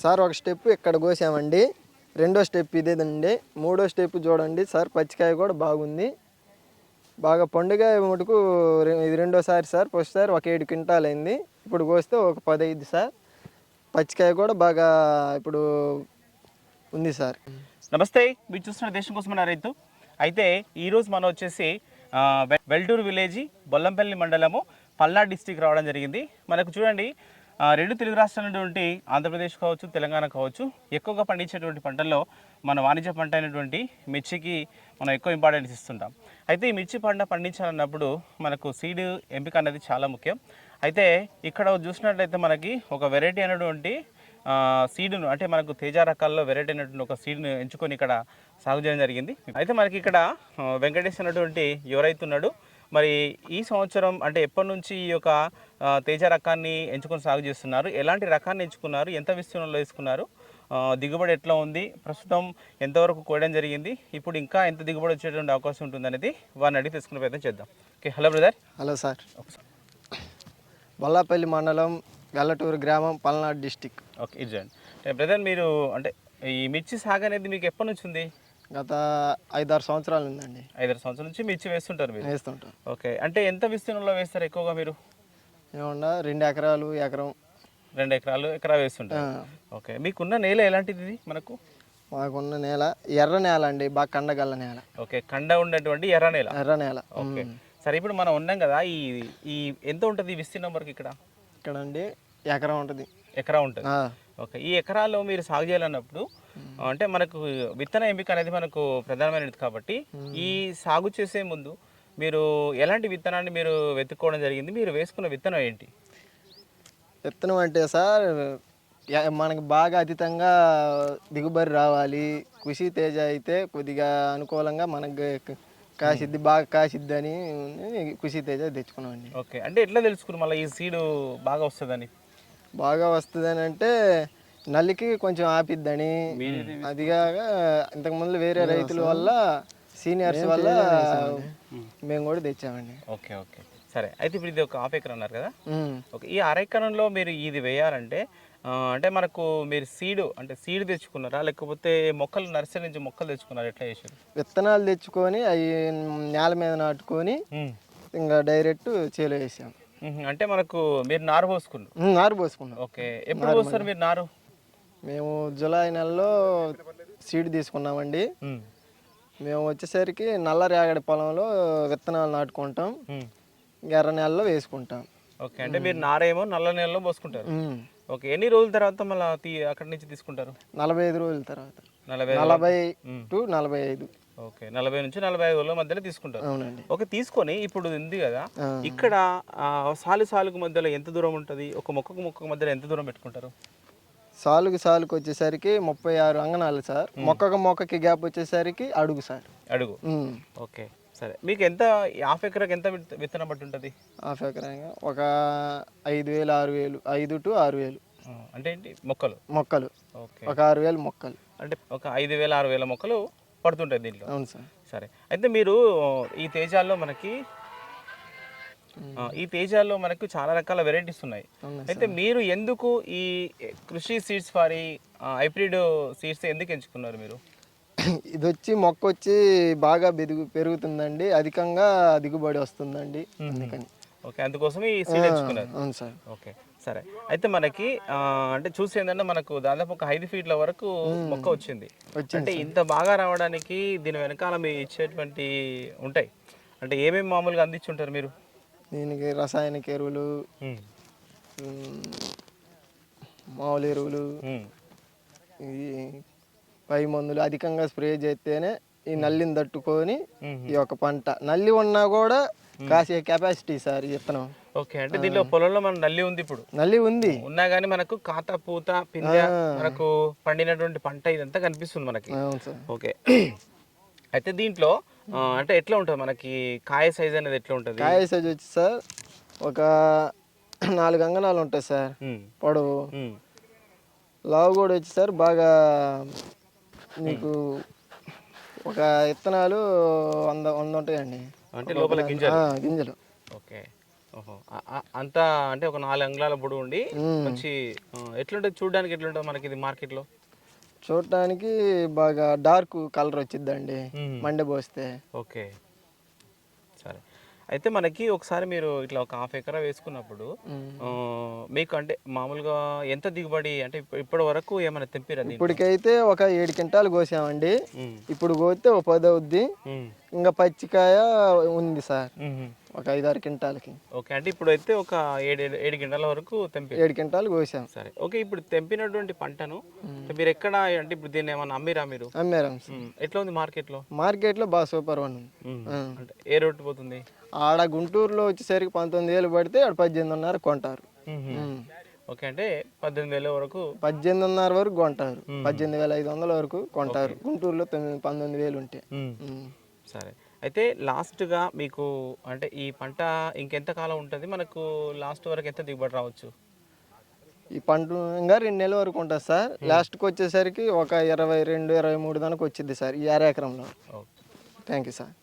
Sir ఒక step ఇక్కడ కోసామండి, రెండో స్టెప్ ఇదేదండి, మూడో స్టెప్ చూడండి సార్, పచ్చికాయ కూడా బాగుంది. బాగా పండుగ మటుకు ఇది రెండోసారి సార్. ఫస్ట్ సారి ఒక 7 క్వింటాల్ అయింది, ఇప్పుడు కోస్తే ఒక 10 అయింది సార్. పచ్చికాయ కూడా బాగా ఇప్పుడు ఉంది సార్. నమస్తే, మీరు చూస్తున్న దేశం కోసం రైతు. అయితే ఈరోజు మనం వచ్చేసి వెల్టూరు విలేజ్, బొల్లంపల్లి మండలము, పల్నాడు డిస్టిక్ రావడం జరిగింది. మనకు చూడండి, రెండు తెలుగు రాష్ట్రాలైనటువంటి ఆంధ్రప్రదేశ్ కావచ్చు, తెలంగాణ కావచ్చు, ఎక్కువగా పండించేటువంటి పంటల్లో మన వాణిజ్య పంట అయినటువంటి మిర్చికి మనం ఎక్కువ ఇంపార్టెన్స్ ఇస్తుంటాం. అయితే ఈ మిర్చి పంట పండించాలన్నప్పుడు మనకు సీడ్ ఎంపిక అనేది చాలా ముఖ్యం. అయితే ఇక్కడ చూసినట్లయితే మనకి ఒక వెరైటీ అయినటువంటి సీడ్ను, అంటే మనకు తేజ రకాల్లో వెరైటీ అయినటువంటి ఒక సీడ్ను ఎంచుకొని ఇక్కడ సాగు చేయడం జరిగింది. అయితే మనకి ఇక్కడ వెంకటేష్ అన్నటువంటి ఎవరైతున్నాడు, మరి ఈ సంవత్సరం అంటే ఎప్పటి నుంచి ఈ యొక్క తేజ రకాన్ని ఎంచుకొని సాగు చేస్తున్నారు, ఎలాంటి రకాన్ని ఎంచుకున్నారు, ఎంత విస్తీర్ణంలో వేసుకున్నారు, దిగుబడి ఎట్లా ఉంది, ప్రస్తుతం ఎంతవరకు కోయడం జరిగింది, ఇప్పుడు ఇంకా ఎంత దిగుబడి వచ్చేటువంటి అవకాశం ఉంటుంది అనేది వారిని అడిగి తెలుసుకునే ప్రయత్నం చేద్దాం. Okay, hello brother. Hello sir. Bollapalli మండలం, వెల్లటూరు గ్రామం, పల్నాడు డిస్టిక్. ఓకే, ఇది బ్రదర్, మీరు అంటే ఈ మిర్చి సాగు అనేది మీకు ఎప్పటి నుంచి ఉంది? గత 5-6 సంవత్సరాలు ఉందండి. 5-6 సంవత్సరాల నుంచి మిర్చి వేస్తుంటారు మీరు? వేస్తుంటారు. ఓకే, అంటే ఎంత విస్తీర్ణంలో వేస్తారు ఎక్కువగా మీరు? ఏమన్నా 2 ఎకరాలు, ఎకరం. 2 ఎకరాలు, ఎకరా వేస్తుంటారు. ఓకే, మీకున్న నేల ఎలాంటిది? ఇది మనకు మాకున్న నేల ఎర్ర నేల అండి, బాగా కండగల్ల నేల. ఓకే, కండ ఉండేటువంటి ఎర్ర నేల. ఎర్ర నేల. ఓకే, సరే, ఇప్పుడు మనం ఉన్నాం కదా, ఈ ఎంత ఉంటుంది విస్తీర్ణం వరకు ఇక్కడ? ఇక్కడ అండి ఎకరం ఉంటుంది. ఎకరా ఉంటుంది. ఓకే, ఈ ఎకరాల్లో మీరు సాగు చేయాలన్నప్పుడు అంటే మనకు విత్తన ఎంపిక అనేది మనకు ప్రధానమైనది కాబట్టి ఈ సాగు చేసే ముందు మీరు ఎలాంటి విత్తనాన్ని మీరు వెతుక్కోవడం జరిగింది? మీరు వేసుకున్న విత్తనం ఏంటి? విత్తనం అంటే సార్, మనకి బాగా అతీతంగా దిగుబడి రావాలి, కృషి తేజ అయితే కొద్దిగా అనుకూలంగా మనకు కాసిద్ది, బాగా కాసిద్ది అని కృషి తేజ తెచ్చుకున్నామండి. ఓకే, అంటే ఎట్లా తెలుసుకున్నాం మళ్ళీ ఈ సీడు బాగా వస్తుందని? బాగా వస్తుందని అంటే నల్లికి కొంచెం ఆపిద్దని, అదిగాక ఇంతకుముందు వేరే రైతుల వల్ల, సీనియర్స్ వల్ల మేము కూడా తెచ్చామండి. ఓకే ఓకే, సరే. అయితే ఇప్పుడు ఇది ఒక 1/2 ఎకరం అన్నారు కదా. ఓకే, ఈ 1/2 ఎకరంలో మీరు ఇది వేయాలంటే అంటే మనకు మీరు సీడ్ తెచ్చుకున్నారా, లేకపోతే మొక్కలు నర్సరీ నుంచి మొక్కలు తెచ్చుకున్నారా, ఎట్లా చేశారు? విత్తనాలు తెచ్చుకొని అవి నేల మీద నాటుకొని ఇంకా డైరెక్ట్ చేలో వేసాం. అంటే మనకు మీరు నారు పోసుకున్నారు? నారు పోసుకున్నాం. ఓకే, ఎప్పుడు పోస్తారు మీరు నారు? మేము జూలై నెలలో సీడ్ తీసుకున్నామండి. మేము వచ్చేసరికి నల్ల రేగడి పొలంలో విత్తనాలు నాటుకుంటాం, ఎర్ర నెలలో వేసుకుంటాం. ఓకే, అంటే మీరు నారేమో నల్ల నెలలో పోసుకుంటారు. ఓకే, ఎన్ని రోజుల తర్వాత మళ్ళీ అక్కడి నుంచి తీసుకుంటారు? 45 రోజుల తర్వాత. 40 to 45. ఓకే, 40 నుంచి 45 రోజుల మధ్యలో తీసుకుంటారు. అవునండి. ఓకే, తీసుకొని ఇప్పుడు ఉంది కదా, ఇక్కడ సాలుకు మధ్యలో ఎంత దూరం ఉంటుంది? ఒక మొక్కకు మధ్యలో ఎంత దూరం పెట్టుకుంటారు? సాలుకు వచ్చేసరికి 36 అంగనాలు సార్. మొక్కకి గ్యాప్ వచ్చేసరికి అడుగు సార్. అడుగు. ఓకే, సరే. మీకు ఎంత 1/2 ఎకరాకి ఎంత విత్తనం పట్టి ఉంటుంది? 1/2 ఎకరాగా ఒక 5,000, 6,000, 5 to 6,000. అంటే ఏంటి? మొక్కలు. ఓకే, ఒక 6,000 మొక్కలు, అంటే ఒక 5,000, 6,000 మొక్కలు పడుతుంటాయి దీంట్లో. అవును సార్. సరే, అయితే మీరు ఈ తేజాల్లో మనకు చాలా రకాల వెరైటీస్ ఉన్నాయి. అయితే మీరు ఎందుకు ఈ కృషి సీడ్స్ వారి హైబ్రిడ్ సీడ్స్ ఎందుకు ఎంచుకున్నారు మీరు? ఇది వచ్చి మొక్క వచ్చి బాగా పెరుగుతుందండి, అధికంగా దిగుబడి వస్తుందండి, అందుకని. ఓకే, అందుకోసం ఈ సీడ్ ఎంచుకున్నారు. అవును సార్. ఓకే, సరే. అయితే మనకి అంటే చూసి ఏంటంటే మనకు దాదాపు ఒక 5 ఫీట్ల వరకు మొక్క వచ్చింది. అంటే ఇంత బాగా రావడానికి దీని వెనకాల మీరు ఇచ్చేటువంటి ఉంటాయి అంటే ఏమేమి మామూలుగా అందించుంటారు మీరు? దీనికి రసాయనిక ఎరువులు, మామూలు ఎరువులు, ఈ పై మందులు అధికంగా స్ప్రే చేస్తేనే ఈ నల్లిని తట్టుకొని ఈ యొక్క పంట, నల్లి ఉన్నా కూడా కాసే కెపాసిటీ సార్ విత్తనం. ఓకే, అంటే దీనిలో పొలంలో మన నల్లి ఉంది, ఇప్పుడు నల్లి ఉన్నా కానీ మనకు కాత పూత పిందె మనకు పండినటువంటి పంట ఇదంతా కనిపిస్తుంది మనకి. ఓకే, అయితే దీంట్లో అంటే ఎట్లా ఉంటుంది మనకి కాయ సైజ్ అనేది? ఎట్లా ఉంటుంది కాయ సైజ్ వచ్చి సార్? ఒక 4 అంగనాలు ఉంటాయి సార్ పొడవు. లావు కూడా వచ్చి సార్ బాగా మీకు ఒక విత్తనాలు 100 ఉంటాయండి, అంటే లోపల గింజలు. గింజలు. ఓకే, ఓహో అంతా అంటే ఒక 4 అంగుళాల పొడవు ఉండి మంచి ఎట్లుంటుంది చూడడానికి ఎట్లుంటుంది మనకి ఇది మార్కెట్లో? చూడటానికి బాగా డార్క్ కలర్ వచ్చిద్దండి మండి పోస్తే. ఓకే, సరే. అయితే మనకి ఒకసారి మీరు ఇట్లా ఒక హాఫ్ ఎకరా వేసుకున్నప్పుడు మీకు అంటే మామూలుగా ఎంత దిగుబడి అంటే ఇప్పటి వరకు ఏమైనా తెంపిరా? ఇప్పటికైతే ఒక 7 క్వింటాలు కోసామండి. ఇప్పుడు కోస్తే ఒక 10 అవుద్ది. ఇంకా పచ్చికాయ ఉంది సార్ ఒక 5-6 క్వింటాలకి. ఓకే, అంటే ఇప్పుడు అయితే ఒక 7 క్వింటాల వరకు 7 క్వింటాలు కోసాం. సరే, ఓకే. ఇప్పుడు తెంపినటువంటి పంటను మీరు ఎక్కడ అంటే ఇప్పుడు దీన్ని ఏమన్నా అమ్మిరా మీరు? అమ్మారం. ఎట్లా ఉంది మార్కెట్లో? మార్కెట్లో బాగా సూపర్ ఉంది. అంటే ఏ రోడ్డు పోతుంది? ఆడ గుంటూరులో వచ్చేసరికి 19,000 పడితే ఆడ 18,500 కొంటారు. ఓకే, అంటే 18,000 వరకు 18,500 వరకు కొంటారు. 18,500 వరకు కొంటారు. గుంటూరులో 19,000 ఉంటే. సరే, అయితే లాస్ట్గా మీకు అంటే ఈ పంట ఇంకెంత కాలం ఉంటుంది మనకు? లాస్ట్ వరకు ఎంత దిగుబడి రావచ్చు? ఈ పంట ఇంకా 2 నెలల వరకు ఉంటుంది సార్. లాస్ట్కి వచ్చేసరికి ఒక 22-23 దానికి వచ్చింది సార్ ఈ 6 ఎకరంలో. Thank you sir.